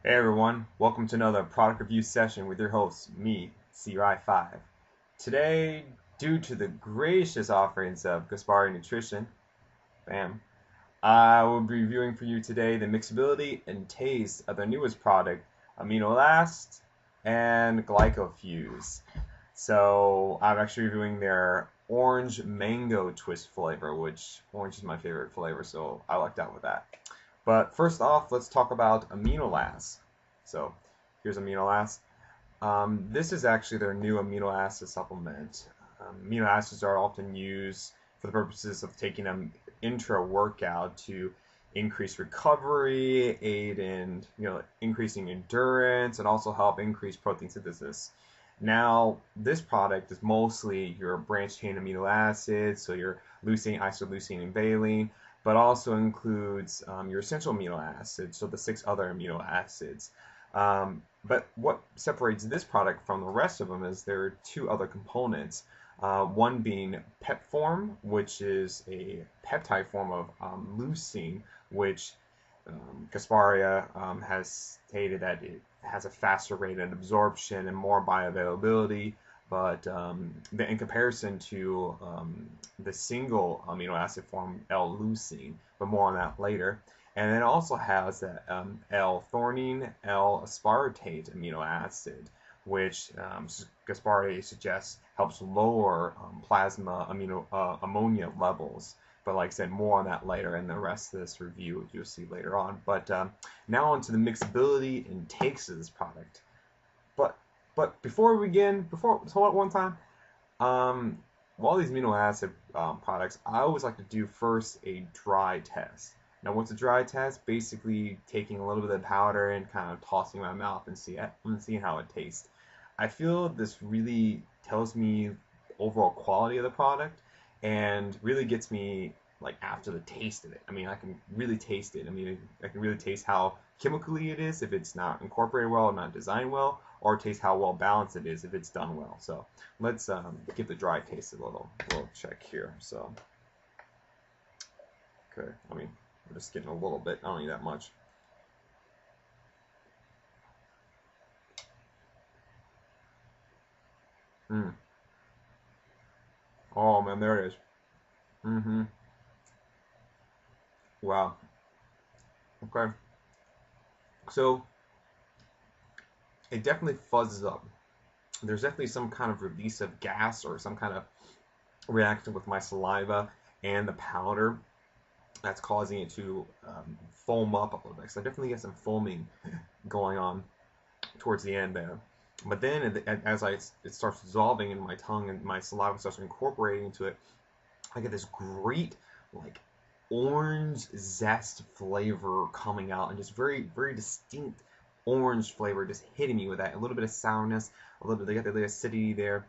Hey everyone, welcome to another product review session with your host, me, CRI5. Today, due to the gracious offerings of Gaspari Nutrition, bam, I will be reviewing for you today the mixability and taste of their newest product, AminoLast and GlycoFuse. So I'm actually reviewing their orange mango twist flavor, which orange is my favorite flavor, so I lucked out with that. But first off, let's talk about AminoLast. So here's AminoLast. This is actually their new amino acid supplement. Amino acids are often used for the purposes of taking them intra-workout to increase recovery, aid in increasing endurance, and also help increase protein synthesis. Now, this product is mostly your branched chain amino acids, so your leucine, isoleucine, and valine, but also includes your essential amino acids, so the six other amino acids. But what separates this product from the rest of them is there are two other components. One being pep form, which is a peptide form of leucine, which Gasparia has stated that it has a faster rate of absorption and more bioavailability, but in comparison to the single amino acid form L-leucine, but more on that later. And it also has the L-thornine, L-aspartate amino acid, which Gaspari suggests helps lower plasma ammonia levels. But like I said, more on that later in the rest of this review you'll see later on. But now onto the mixability and takes of this product. But before we begin, hold on one time. All these amino acid products, I always like to do first a dry test. Now, what's a dry test? Basically, taking a little bit of powder and kind of tossing in my mouth and seeing how it tastes. I feel this really tells me overall quality of the product and really gets me like after the taste of it. I mean, I can really taste it. I mean, I can really taste how chemically it is if it's not incorporated well or not designed well, or taste how well balanced it is if it's done well. So let's give the dry taste a little check here. So okay, I mean, I'm just getting a little bit. I don't need that much. Mm. Oh man, there it is. Mm-hmm. Wow. Okay. So it definitely fuzzes up. There's definitely some kind of release of gas or some kind of reaction with my saliva and the powder that's causing it to foam up a little bit. So I definitely get some foaming going on towards the end there. But then as it starts dissolving in my tongue and my saliva starts incorporating into it, I get this great like orange zest flavor coming out and just very distinct orange flavor just hitting me with that. A little bit of sourness, a little bit, they got the acidity there.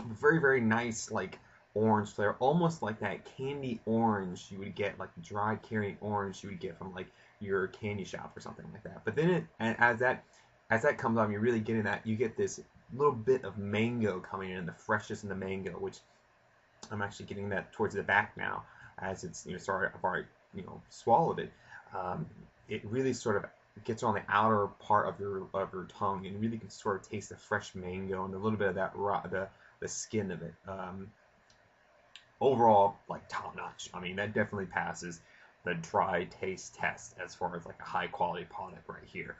Very nice like orange flavor, almost like that candy orange you would get, like dry candy orange you would get from like your candy shop or something like that. But then as that comes on, you're really getting that. You get this little bit of mango coming in, the freshness in the mango, which I'm actually getting that towards the back now, as it's sorry I've already swallowed it. Um, it really sort of gets on the outer part of your tongue, and really can sort of taste the fresh mango and a little bit of that the skin of it. Overall, like top notch. I mean, that definitely passes the dry taste test as far as like a high quality product right here.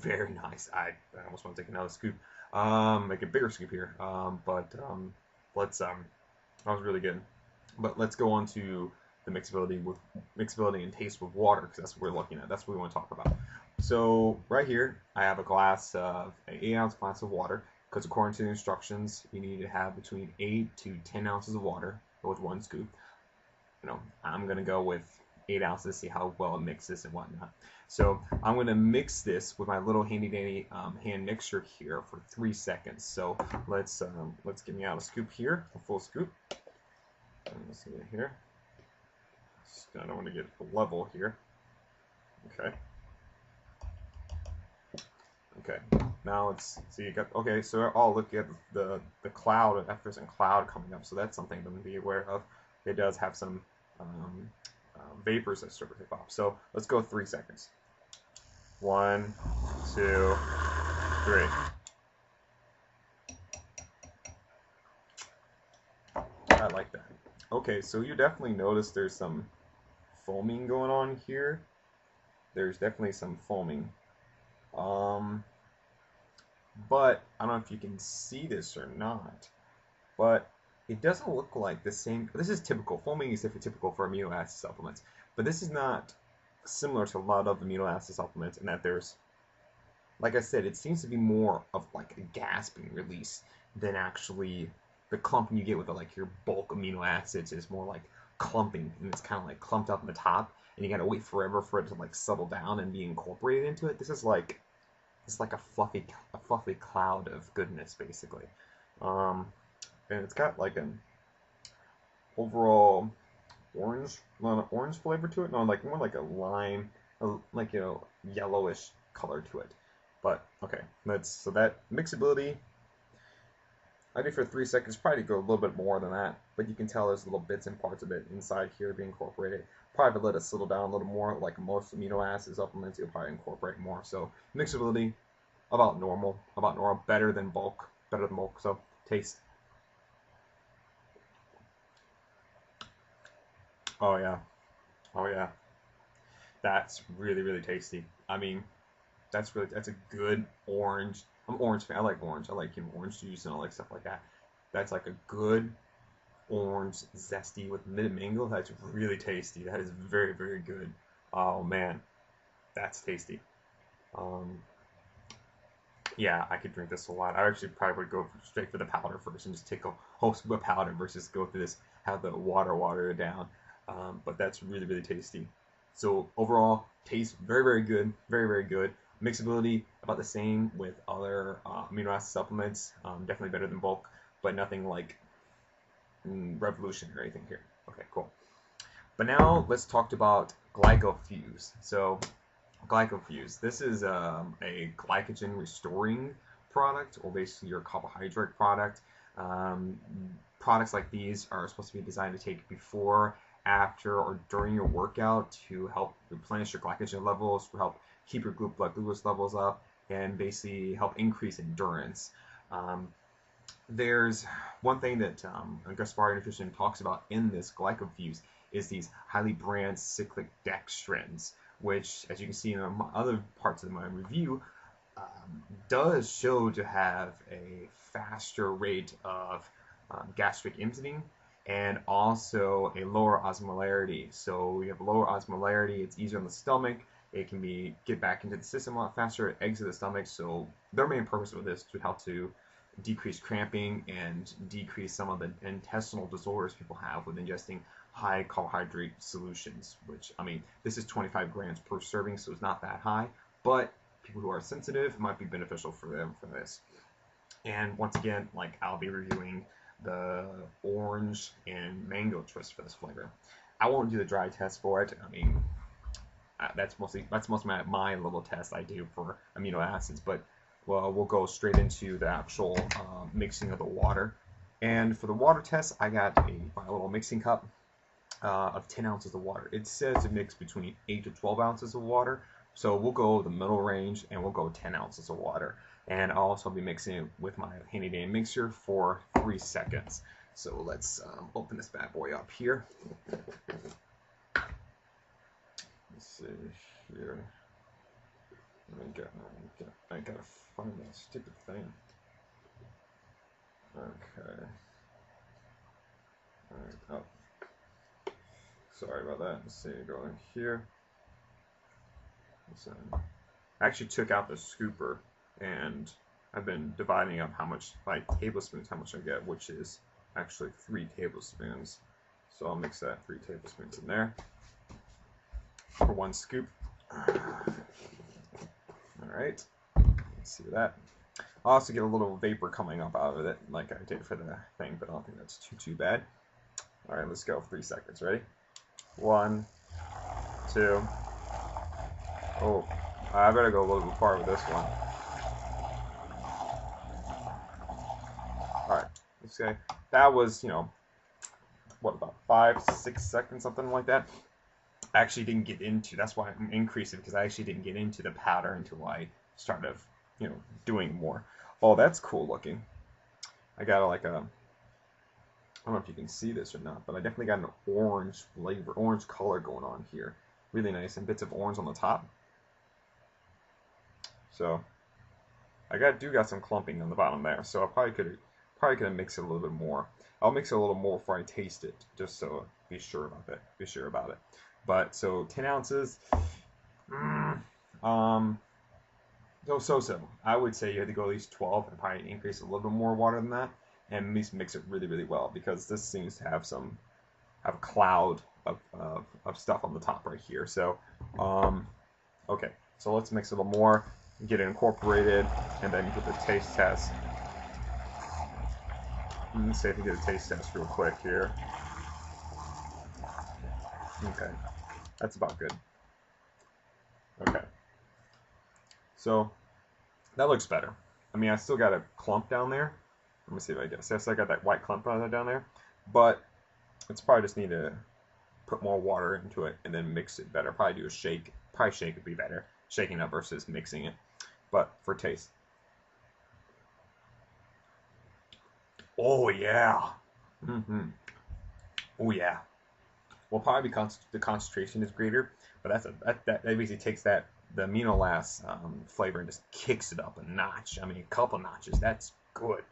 Very nice. I almost want to take another scoop. Make a bigger scoop here. But let's that was really good. But let's go on to the mixability and taste with water, because that's what we're looking at. That's what we want to talk about. So right here, I have a glass of an 8-ounce glass of water, because according to the instructions, you need to have between 8 to 10 ounces of water with one scoop. I'm gonna go with 8 ounces to see how well it mixes and whatnot. So I'm gonna mix this with my little handy dandy hand mixer here for 3 seconds. So let's get me out a scoop here, a full scoop. Let's see it here. I don't want to get the level here. Okay. Okay. Now let's see. You got okay. So look at the cloud, effervescent cloud coming up. So that's something to be aware of. It does have some vapors that start to pop. So let's go 3 seconds. 1, 2, 3. I like that. Okay, so you definitely notice there's some foaming going on here. There's definitely some foaming. But I don't know if you can see this or not, but it doesn't look like the same. This is typical. Foaming is typical for amino acid supplements, but this is not similar to a lot of amino acid supplements in that there's, like I said, it seems to be more of like a gasping release than actually the clumping you get with like your bulk amino acids is more like clumping, and it's kind of like clumped up in the top, and you gotta wait forever for it to like settle down and be incorporated into it. This is like it's like a fluffy cloud of goodness basically, um, and it's got like an overall not an orange flavor to it, no, like more like a lime, like yellowish color to it. But okay, so that mixability. I do for 3 seconds, probably go a little bit more than that, but you can tell there's little bits and parts of it inside here being incorporated. Probably let it settle down a little more, like most amino acid supplements, you'll probably incorporate more. So mixability, about normal, better than bulk, So taste. Oh yeah, oh yeah, that's really tasty. I mean, that's a good orange. I'm an orange fan. I like orange. I like orange juice and I like stuff like that. That's like a good orange zesty with mint mango. That's really tasty. That is very good. Oh man, that's tasty. Um, yeah, I could drink this a lot. I actually probably would go straight for the powder first and just take a whole scoop of powder versus go through this, have the water it down. But that's really tasty. So overall, taste very good, very good. Mixability about the same with other amino acid supplements. Definitely better than bulk, but nothing like revolutionary or anything here. Okay, cool. But now let's talk about GlycoFuse. So GlycoFuse, this is a glycogen restoring product, or basically your carbohydrate product. Um, Products like these are supposed to be designed to take before, after, or during your workout to help replenish your glycogen levels, to help keep your blood glucose levels up, and basically help increase endurance. Um, there's one thing that Gaspari Nutrition talks about in this GlycoFuse is these highly branched cyclic dextrins, which, as you can see in other parts of my review, does show to have a faster rate of gastric emptying and also a lower osmolarity. So we have lower osmolarity, it's easier on the stomach, it can get back into the system a lot faster, exit the stomach. So their main purpose with this is to help to decrease cramping and decrease some of the intestinal disorders people have with ingesting high carbohydrate solutions, which, I mean, this is 25 grams per serving, so it's not that high, but people who are sensitive, it might be beneficial for them for this. And once again, like, I'll be reviewing the orange and mango twist for this flavor. I won't do the dry test for it. I mean, that's mostly my little test I do for amino acids, but well, we'll go straight into the actual mixing of the water. And for the water test, I got a little mixing cup of 10 ounces of water. It says to mix between 8 to 12 ounces of water, so we'll go the middle range and we'll go 10 ounces of water. And I'll also be mixing it with my handy dandy mixer for 3 seconds. So let's open this bad boy up here. Let's see here. I gotta find that stupid thing. Okay. Alright, oh. Sorry about that. Let's see, go in here. I actually took out the scooper, and I've been dividing up how much, by tablespoons, how much I get, which is actually 3 tablespoons. So I'll mix that 3 tablespoons in there for 1 scoop. Alright, let's see that. I'll also get a little vapor coming up out of it, like I did for the thing, but I don't think that's too bad. Alright, let's go. 3 seconds. Ready? 1, 2. Oh, I better go a little bit far with this one. Alright, let's say that was, what, about 5, 6 seconds, something like that. I actually didn't get into. That's why I'm increasing, because I actually didn't get into the powder until I started, doing more. Oh, that's cool looking. I got like a, I don't know if you can see this or not, but I definitely got an orange flavor, orange color going on here. Really nice, and bits of orange on the top. So I do got some clumping on the bottom there. So I probably could have mixed it a little bit more. I'll mix it a little more before I taste it, just so be sure about that. Be sure about it. But so 10 ounces. So. I would say you had to go at least 12 and probably increase a little bit more water than that, and at least mix it really, really well, because this seems to have a cloud of stuff on the top right here. So, okay, so let's mix it a little more, get it incorporated, and then get the taste test. Let's see if we get a taste test real quick here. Okay, that's about good. Okay, so that looks better. I mean, I still got a clump down there. Let me see if I guess. I still got that white clump down there, but it's probably just need to put more water into it and then mix it better. Probably do a shake. Probably shake would be better. Shaking up versus mixing it. But for taste. Oh yeah. Oh yeah. Well, probably because the concentration is greater, but that basically takes the AminoLast flavor and just kicks it up a notch. I mean, a couple notches. That's good.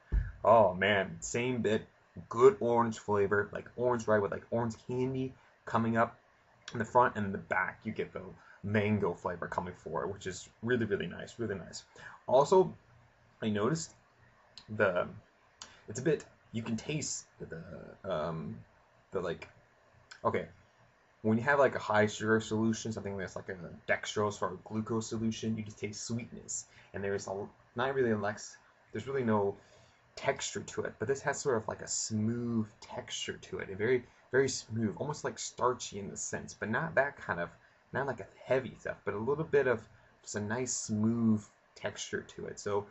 Oh man, same bit. Good orange flavor, like orange, right, with like orange candy coming up in the front, and in the back you get the mango flavor coming forward, which is really, really nice, really nice. Also, I noticed it's a bit, you can taste the like, okay, when you have like a high sugar solution, something that's like a dextrose or a glucose solution, you just taste sweetness, and there's there's really no texture to it, but this has sort of like a smooth texture to it, a very, very smooth, almost like starchy in the sense, but not that kind of, not like a heavy stuff, but a little bit of just a nice smooth texture to it. So,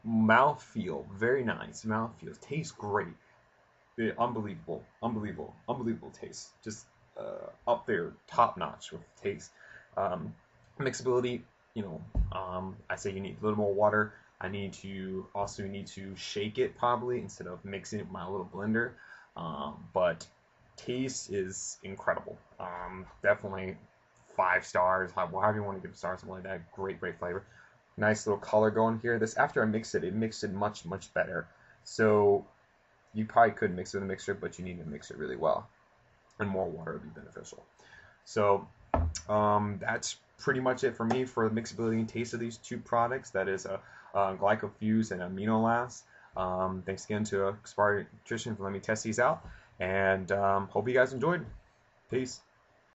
mouthfeel, very nice mouthfeel, tastes great. Unbelievable, unbelievable, unbelievable taste. Just up there, top notch with taste. Mixability, I say you need a little more water. I need to shake it probably instead of mixing it with my little blender. But taste is incredible. Definitely 5 stars, however you want to give stars, something like that. Great, great flavor. Nice little color going here. This, after I mix it, mixed it much, much better. So you probably could mix it in a mixer, but you need to mix it really well, and more water would be beneficial. So that's pretty much it for me for the mixability and taste of these two products. That is a GlycoFuse and AminoLast. Thanks again to Gaspari Nutrition for letting me test these out, and hope you guys enjoyed. Peace.